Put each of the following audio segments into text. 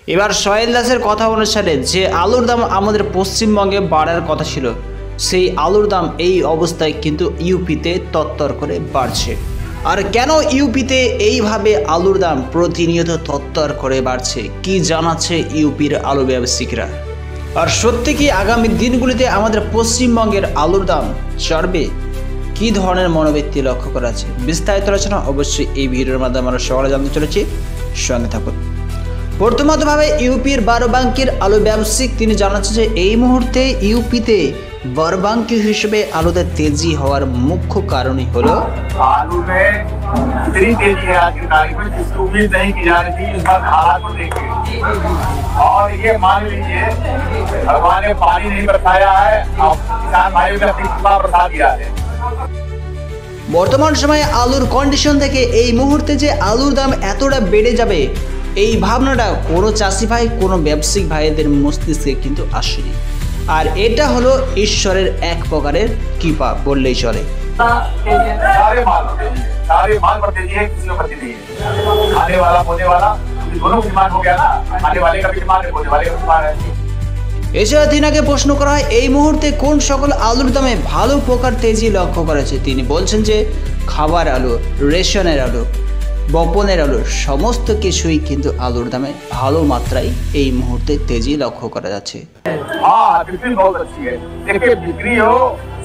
এবার সোহেল দাসের কথা অনুসারে যে আলুর দাম আমাদের পশ্চিমবঙ্গে বাড়ার কথা ছিল, সেই আলুর দাম এই অবস্থায় কিন্তু ইউপিতে তত্তর করে বাড়ছে। আর কেন ইউপিতে এইভাবে আলুর দাম প্রতিনিয়ত তত্তর করে বাড়ছে, কি জানাচ্ছে ইউপির আলু ব্যবসায়িকরা? আর সত্যি কি আগামী দিনগুলিতে আমাদের পশ্চিমবঙ্গের আলুর দাম চড়বে? কি ধরনের মনোবৃত্তি লক্ষ্য করা আছে? বিস্তারিত আলোচনা অবশ্যই এই ভিডিওর মাধ্যমে আমরা সকলে জানতে চলেছি, সঙ্গে থাকুন। প্রথমতভাবে ইউপির বারোবাঙ্কির আলু ব্যবসায়িক তিনি জানাচ্ছেন যে এই মুহূর্তে ইউপিতে বারোবাঙ্কি হিসেবে আলুতে তেজি হওয়ার মুখ্য কারণই হলো आलू में इतनी तेजी है आज की तारीख में जिसकी उम्मीद नहीं की जा रही थी इस बार हालात को देखिए। और ये मान लीजिए भगवान ने पानी नहीं बरसाया है और किसान भाई का कृपा बरसा दिया है। বর্তমান সময়ে আলুর কন্ডিশন থেকে এই মুহূর্তে যে আলুর দাম এতটা বেড়ে যাবে, এই ভাবনাটা কোনো চাষি ভাই, কোনো ব্যবসায়িক ভাইদের মস্তিষ্কে কিন্তু আসেনি। আর এটা হলো ঈশ্বরের এক প্রকারের কৃপা বললেই চলে। सारे माल पर तेजी है, किसी पर तेजी नहीं है। खाने वाला बोने वाला दोनों डिमांड हो गया ना, खाने वाले का भी डिमांड है, बोने वाले का डिमांड है। এছাড়া তিনাকে প্রশ্ন করা হয় এই মুহূর্তে কোন সকল আলুর দামে ভালো প্রকার তেজি লক্ষ্য করেছে। তিনি বলছেন যে খাবার আলু, রেশনের আলু, বপনের আলু সমস্ত কিছুই কিন্তু আলুর দামে ভালো মাত্রায় এই মুহূর্তে তেজি লক্ষ্য করা যাচ্ছে। हाँ बिल्कुल बहुत अच्छी है। देखिए बिक्री हो,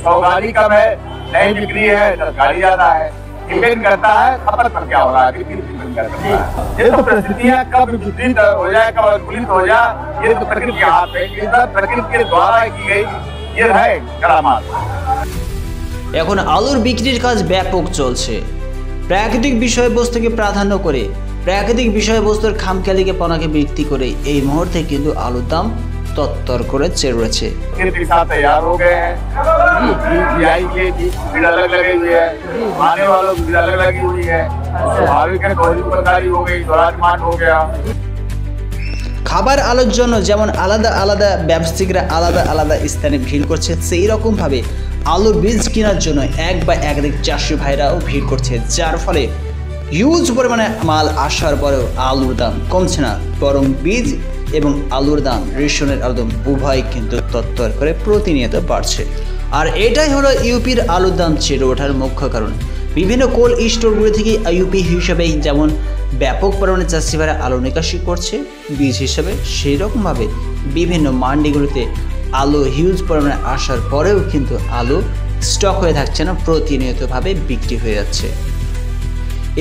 सौगाड़ी कम है, नहीं बिक्री है, सरकारी ज्यादा है। डिपेंड करता है खपत पर क्या हो रहा है, बिक्री डिपेंड करता है। ये तो परिस्थितियाँ कब विपरीत हो जाए, कब अनुकूलित हो जाए, ये तो प्रकृति के हाथ है। ये सब प्रकृति के द्वारा की गई ये है करामात। এখন আলুর বিক্রির কাজ ব্যাপক চলছে। প্রাকৃতিক বিষয়বস্তুকে প্রাধান্য করে, প্রাকৃতিক বিষয়বস্তুর খামখেয়ালিকে পণাকে ভিত্তি করে এই মুহূর্তে কিন্তু আলুর দাম তত্তর করে চেড়েছে। के साथ तैयार हो गए हैं, बीआई के भीड़ अलग लगी हुई है, आने वालों की भीड़ अलग लगी हुई है। स्वाभाविक है, कोई दुकानदारी हो गई, स्वराजमान हो गया। খাবার আলুর জন্য যেমন আলাদা আলাদা ব্যবসায়িকরা আলাদা আলাদা স্থানে ভিড় করছে, সেই রকমভাবে আলুর বীজ কেনার জন্য এক বা একাধিক চাষি ভাইরাও ভিড় করছে, যার ফলে হিউজ পরিমাণে মাল আসার পরেও আলুর দাম কমছে না, বরং বীজ এবং আলুর দাম, রেশনের আলুর দাম উভয় কিন্তু তত্তর করে প্রতিনিয়ত বাড়ছে। আর এটাই হলো ইউপির আলুর দাম চেড়ে ওঠার মুখ্য কারণ। বিভিন্ন কোল্ড স্টোরগুলি থেকে ইউপি হিসাবে যেমন ব্যাপক পরিমাণে চাষি ভাইরা আলু নিকাশি করছে বীজ হিসাবে, সেই রকমভাবে বিভিন্ন মান্ডিগুলিতে আলু হিউজ পরিমাণে আসার পরেও কিন্তু আলু স্টক হয়ে থাকছে না, প্রতিনিয়তভাবে বিক্রি হয়ে যাচ্ছে।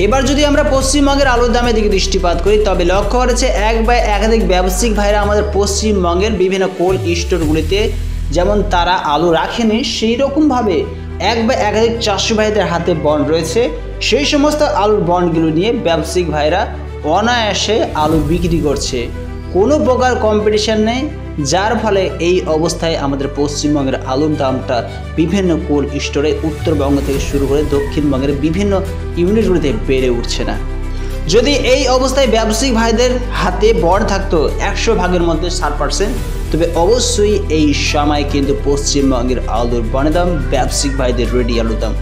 এবার যদি আমরা পশ্চিমবঙ্গের আলুর দামের দিকে দৃষ্টিপাত করি, তবে লক্ষ্য করেছে এক বা একাধিক ব্যবসায়িক ভাইরা আমাদের পশ্চিমবঙ্গের বিভিন্ন কোল্ড স্টোরগুলিতে যেমন তারা আলু রাখেনি, সেই রকমভাবে এক বা একাধিক চাষি ভাইদের হাতে বন্ড রয়েছে। সেই সমস্ত আলুর বন্ডগুলো নিয়ে ব্যবসায়িক ভাইরা অনায়াসে আলু বিক্রি করছে, কোনো প্রকার কম্পিটিশন নেই, যার ফলে এই অবস্থায় আমাদের পশ্চিমবঙ্গের আলুর দামটা বিভিন্ন কোল্ড স্টোরে উত্তরবঙ্গ থেকে শুরু করে দক্ষিণবঙ্গের বিভিন্ন ইউনিটগুলিতে বেড়ে উঠছে না। যদি এই অবস্থায় ব্যবসায়িক ভাইদের হাতে বন্ড থাকতো 100 ভাগের মধ্যে 60%, তবে অবশ্যই এই সময় কিন্তু পশ্চিমবঙ্গের আলুর বন্ডের দাম, ব্যবসায়িক ভাইদের রেডি আলুর দাম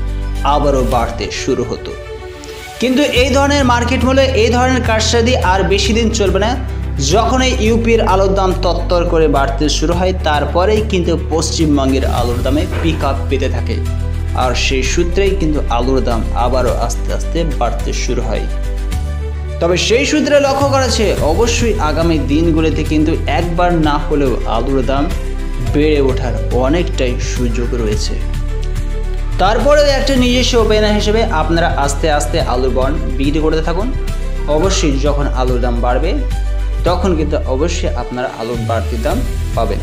আবারও বাড়তে শুরু হতো। কিন্তু এই ধরনের মার্কেট মূল্যে এই ধরনের কারসাজি আর বেশি দিন চলবে না। যখন এই ইউপির আলুর দাম তত্তর করে বাড়তে শুরু হয়, তারপরেই কিন্তু পশ্চিমবঙ্গের আলুর দামে পিক আপ পেতে থাকে, আর সেই সূত্রেই কিন্তু আলুর দাম আবারও আস্তে আস্তে বাড়তে শুরু হয়। তবে সেই সূত্রে লক্ষ্য করেছে অবশ্যই আগামী দিনগুলিতে কিন্তু একবার না হলেও আলুর দাম বেড়ে ওঠার অনেকটাই সুযোগ রয়েছে। তারপরেও একটা নিজস্ব ওপেনার হিসেবে আপনারা আস্তে আস্তে আলুর বন্ড বিক্রি করতে থাকুন। অবশ্যই যখন আলুর দাম বাড়বে তখন কিন্তু অবশ্যই আপনারা আলুর বাড়তি দাম পাবেন।